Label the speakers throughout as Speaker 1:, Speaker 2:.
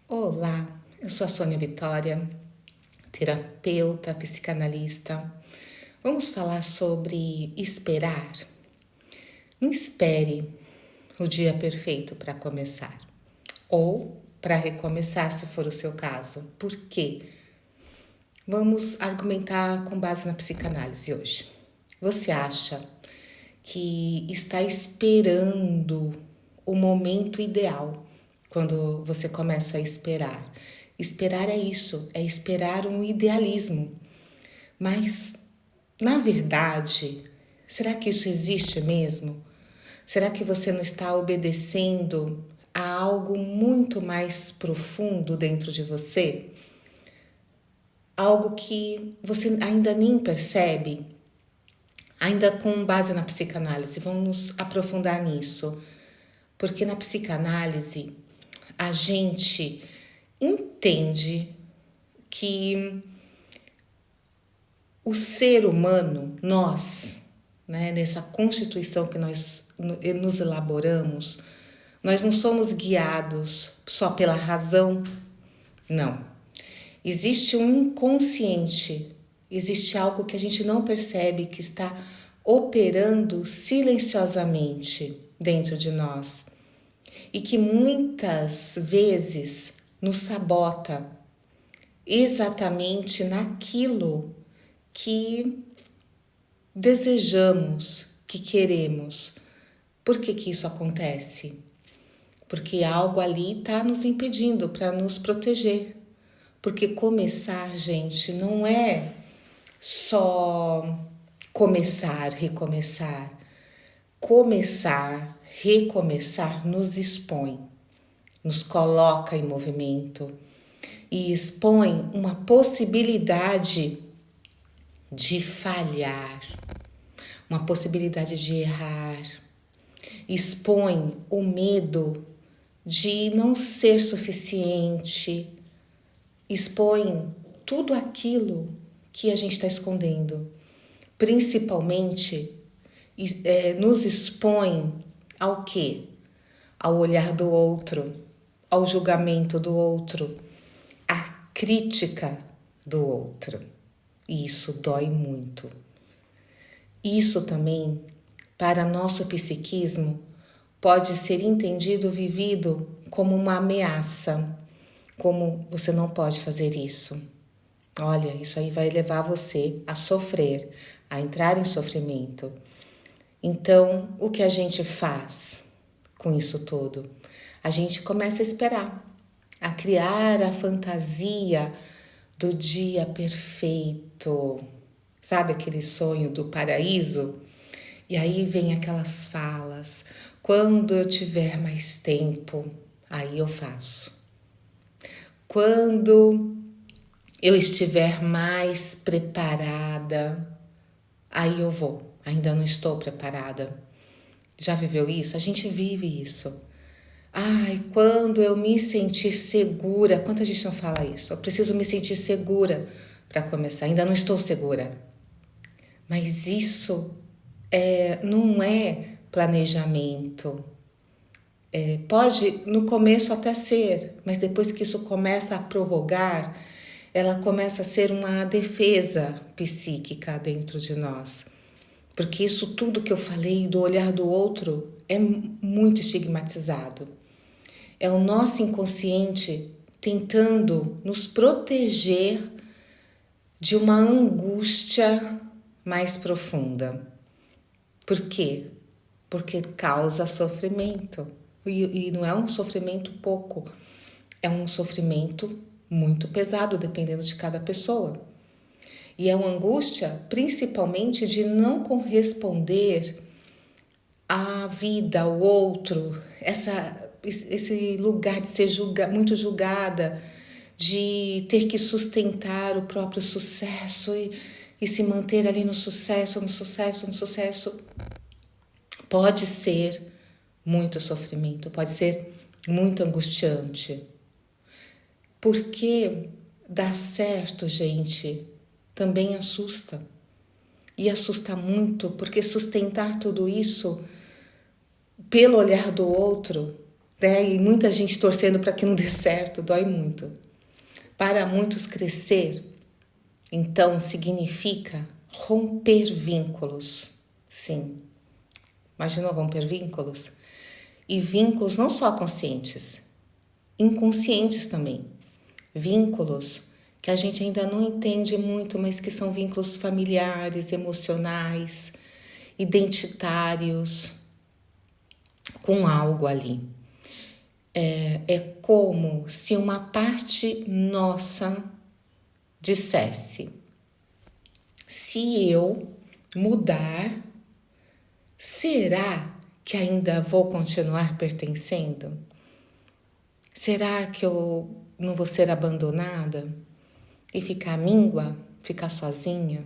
Speaker 1: Olá, eu sou a Sônia Vitória, terapeuta, psicanalista. Vamos falar sobre esperar. Não espere o dia perfeito para começar ou para recomeçar, se for o seu caso. Por quê? Vamos argumentar com base na psicanálise hoje. Você acha que está esperando o momento ideal quando você começa a esperar? Esperar é isso, é esperar um idealismo. Mas, na verdade, será que isso existe mesmo? Será que você não está obedecendo a algo muito mais profundo dentro de você? Algo que você ainda nem percebe? Ainda com base na psicanálise, vamos aprofundar nisso. Porque na psicanálise a gente entende que o ser humano, nós, né, nessa constituição que nós nos elaboramos, nós não somos guiados só pela razão, não. Existe um inconsciente, existe algo que a gente não percebe que está operando silenciosamente dentro de nós e que muitas vezes nos sabota exatamente naquilo que desejamos, que queremos. Por que isso acontece? Porque algo ali está nos impedindo para nos proteger. Porque começar, gente, não é só começar, recomeçar. Começar, recomeçar nos expõe, nos coloca em movimento e expõe uma possibilidade de falhar, uma possibilidade de errar, expõe o medo de não ser suficiente, expõe tudo aquilo que a gente está escondendo, principalmente nos expõe ao quê? Ao olhar do outro, ao julgamento do outro, à crítica do outro. E isso dói muito. Isso também, para nosso psiquismo, pode ser entendido, vivido como uma ameaça, como você não pode fazer isso. Olha, isso aí vai levar você a sofrer, a entrar em sofrimento. Então, o que a gente faz com isso tudo? A gente começa a esperar, a criar a fantasia do dia perfeito. Sabe aquele sonho do paraíso? E aí vem aquelas falas: quando eu tiver mais tempo, aí eu faço. Quando eu estiver mais preparada, aí eu vou. Ainda não estou preparada. Já viveu isso? A gente vive isso. Ai, quando eu me sentir segura, quanta gente não fala isso? Eu preciso me sentir segura para começar. Ainda não estou segura. Mas isso não é planejamento. Pode no começo até ser, mas depois que isso começa a prorrogar, ela começa a ser uma defesa psíquica dentro de nós. Porque isso tudo que eu falei do olhar do outro é muito estigmatizado. É o nosso inconsciente tentando nos proteger de uma angústia mais profunda. Por quê? Porque causa sofrimento. E não é um sofrimento pouco, é um sofrimento muito pesado, dependendo de cada pessoa. E é uma angústia, principalmente, de não corresponder à vida, ao outro, esse lugar de ser muito julgada, de ter que sustentar o próprio sucesso e se manter ali no sucesso, no sucesso, no sucesso. Pode ser muito sofrimento, pode ser muito angustiante. Porque dar certo, gente, também assusta. E assusta muito, porque sustentar tudo isso pelo olhar do outro, né? E muita gente torcendo para que não dê certo, dói muito. Para muitos, crescer, então, significa romper vínculos. Sim. Imaginou romper vínculos? E vínculos não só conscientes, inconscientes também. Vínculos que a gente ainda não entende muito, mas que são vínculos familiares, emocionais, identitários, com algo ali. É como se uma parte nossa dissesse: se eu mudar, será que ainda vou continuar pertencendo? Será que eu não vou ser abandonada e ficar míngua, ficar sozinha?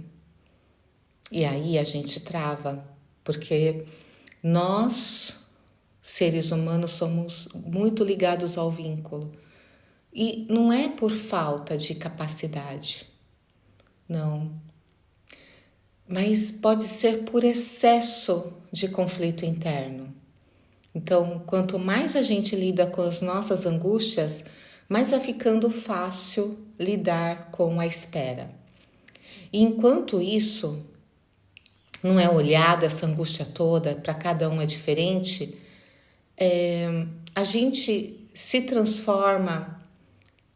Speaker 1: E aí a gente trava, porque nós, seres humanos, somos muito ligados ao vínculo. E não é por falta de capacidade, não. Mas pode ser por excesso de conflito interno. Então, quanto mais a gente lida com as nossas angústias, mais vai ficando fácil lidar com a espera. E enquanto isso não é olhado, essa angústia toda, para cada um é diferente, a gente se transforma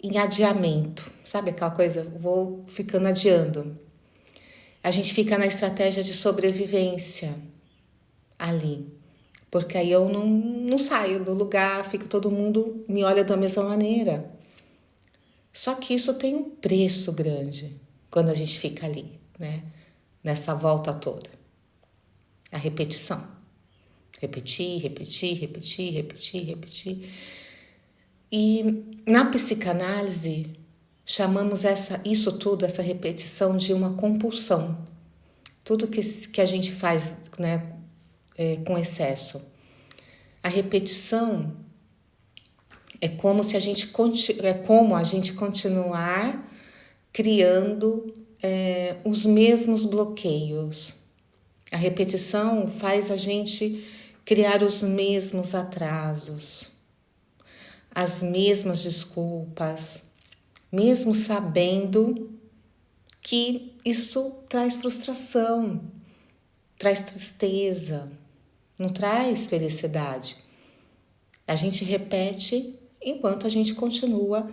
Speaker 1: em adiamento. Sabe aquela coisa? Vou ficando adiando. A gente fica na estratégia de sobrevivência ali. Porque aí eu não saio do lugar, fica todo mundo me olha da mesma maneira. Só que isso tem um preço grande quando a gente fica ali, né? Nessa volta toda. A repetição. Repetir, repetir, repetir, repetir, repetir. E na psicanálise, chamamos isso tudo, essa repetição, de uma compulsão. Tudo que a gente faz, né, com excesso. A repetição é como se a gente continuar criando os mesmos bloqueios. A repetição faz a gente criar os mesmos atrasos, as mesmas desculpas, mesmo sabendo que isso traz frustração, traz tristeza, não traz felicidade. A gente repete enquanto a gente continua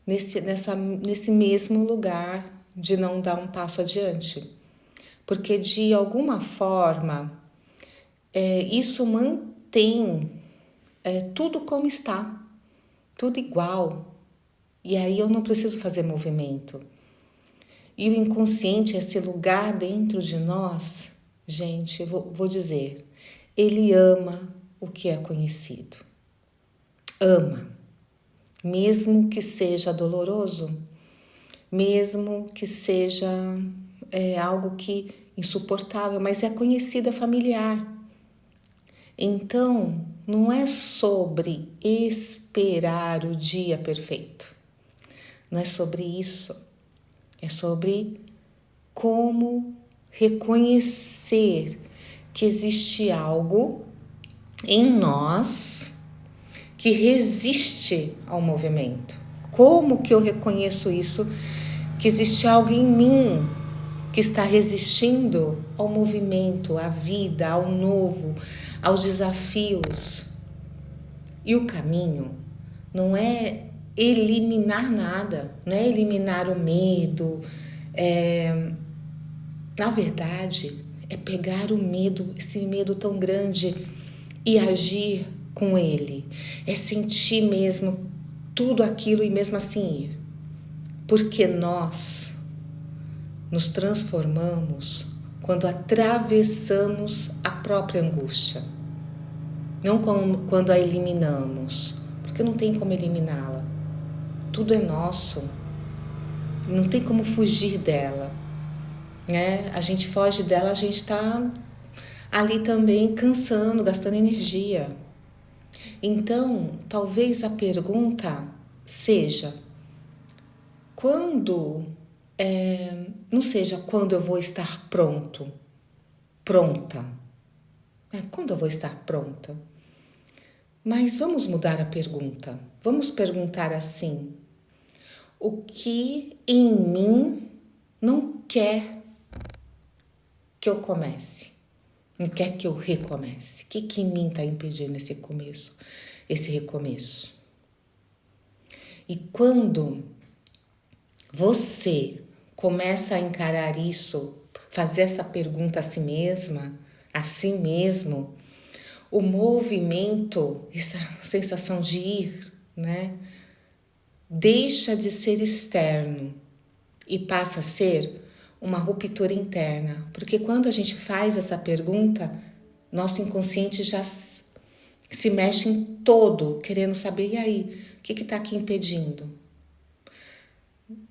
Speaker 1: nesse mesmo lugar de não dar um passo adiante. Porque, de alguma forma, isso mantém tudo como está, tudo igual. E aí eu não preciso fazer movimento. E o inconsciente, esse lugar dentro de nós, gente, eu vou dizer, ele ama o que é conhecido. Ama, mesmo que seja doloroso, mesmo que seja algo que insuportável, mas é conhecido, é familiar. Então, não é sobre esperar o dia perfeito. Não é sobre isso. É sobre como reconhecer que existe algo em nós que resiste ao movimento. Como que eu reconheço isso? Que existe algo em mim que está resistindo ao movimento, à vida, ao novo, aos desafios. E o caminho não é eliminar nada, não é eliminar o medo. Na verdade, é pegar o medo, esse medo tão grande, e agir com ele. É sentir mesmo tudo aquilo e mesmo assim ir. Porque nós nos transformamos quando atravessamos a própria angústia. Não quando a eliminamos, porque não tem como eliminá-la. Tudo é nosso. Não tem como fugir dela. Né? A gente foge dela, a gente está ali também cansando, gastando energia. Então, talvez a pergunta seja: quando, não seja quando eu vou estar pronta. Quando eu vou estar pronta? Mas vamos mudar a pergunta. Vamos perguntar assim: o que em mim não quer que eu comece? Não quer que eu recomece? O que em mim está impedindo esse começo, esse recomeço? E quando você começa a encarar isso, fazer essa pergunta a si mesma, a si mesmo, o movimento, essa sensação de ir, né, deixa de ser externo e passa a ser uma ruptura interna. Porque quando a gente faz essa pergunta, nosso inconsciente já se mexe em todo, querendo saber, e aí, o que está aqui impedindo?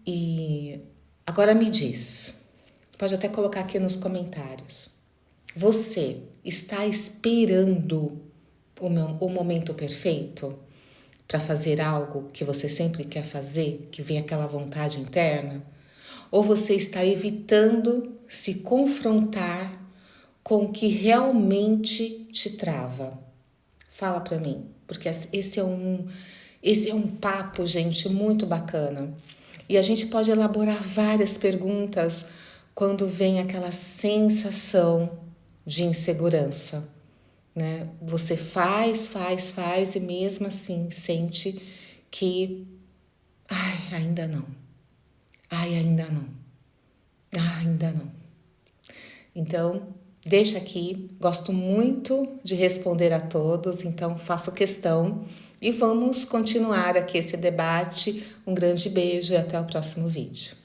Speaker 1: E agora me diz, pode até colocar aqui nos comentários, você está esperando o momento perfeito para fazer algo que você sempre quer fazer, que vem aquela vontade interna? Ou você está evitando se confrontar com o que realmente te trava? Fala para mim, porque esse é um papo, gente, muito bacana. E a gente pode elaborar várias perguntas quando vem aquela sensação de insegurança, né? Você faz e mesmo assim sente que ainda não. Ainda não. Ainda não. Então, deixa aqui, gosto muito de responder a todos, então faço questão e vamos continuar aqui esse debate. Um grande beijo e até o próximo vídeo.